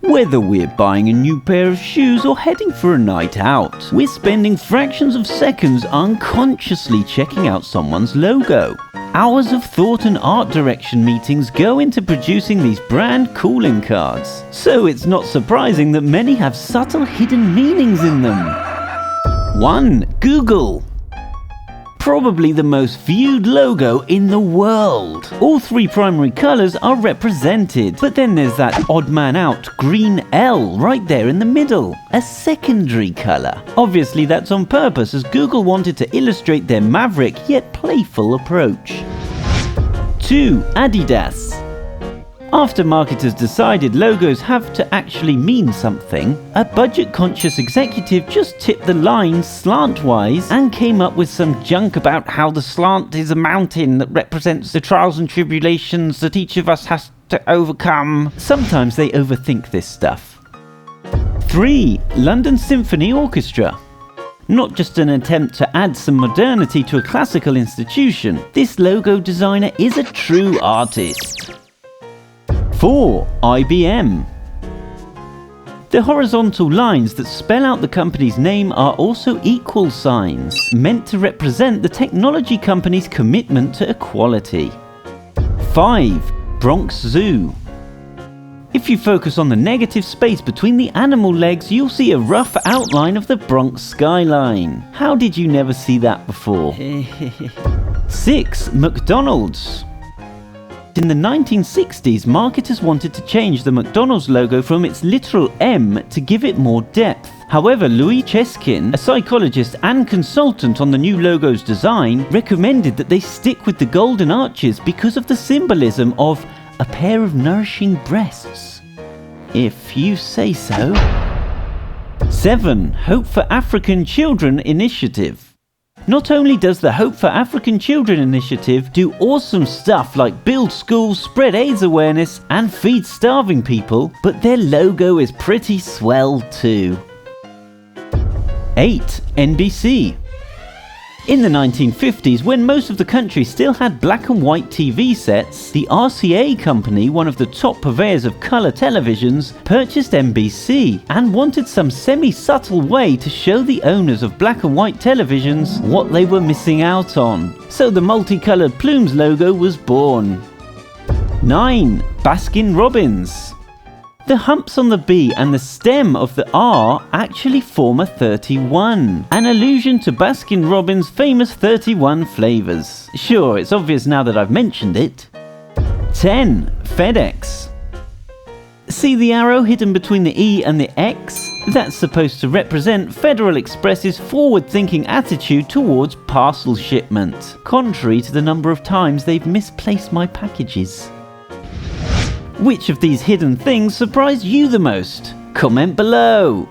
Whether we're buying a new pair of shoes or heading for a night out, we're spending fractions of seconds unconsciously checking out someone's logo. Hours of thought and art direction meetings go into producing these brand calling cards. So it's not surprising that many have subtle hidden meanings in them. 1. Google. Probably the most viewed logo in the world. All three primary colours are represented, but then there's that odd man out green L right there in the middle, a secondary colour. Obviously that's on purpose, as Google wanted to illustrate their maverick yet playful approach. 2. Adidas. After marketers decided logos have to actually mean something, a budget-conscious executive just tipped the line slant-wise and came up with some junk about how the slant is a mountain that represents the trials and tribulations that each of us has to overcome. Sometimes they overthink this stuff. 3. London Symphony Orchestra. Not just an attempt to add some modernity to a classical institution, this logo designer is a true artist. 4. IBM. The horizontal lines that spell out the company's name are also equal signs, meant to represent the technology company's commitment to equality. 5. Bronx Zoo. If you focus on the negative space between the animal legs, you'll see a rough outline of the Bronx skyline. How did you never see that before? 6. McDonald's. In the 1960s, marketers wanted to change the McDonald's logo from its literal M to give it more depth. However, Louis Cheskin, a psychologist and consultant on the new logo's design, recommended that they stick with the golden arches because of the symbolism of a pair of nourishing breasts. If you say so. 7. Hope for African Children Initiative. Not only does the Hope for African Children initiative do awesome stuff like build schools, spread AIDS awareness, and feed starving people, but their logo is pretty swell too. 8. NBC. In the 1950s, when most of the country still had black and white TV sets, the RCA company, one of the top purveyors of colour televisions, purchased NBC and wanted some semi-subtle way to show the owners of black and white televisions what they were missing out on. So the multicoloured plumes logo was born. 9. Baskin Robbins. The humps on the B and the stem of the R actually form a 31, an allusion to Baskin-Robbins' famous 31 flavours. Sure, it's obvious now that I've mentioned it. 10. FedEx. See the arrow hidden between the E and the X? That's supposed to represent Federal Express's forward-thinking attitude towards parcel shipment, contrary to the number of times they've misplaced my packages. Which of these hidden things surprised you the most? Comment below!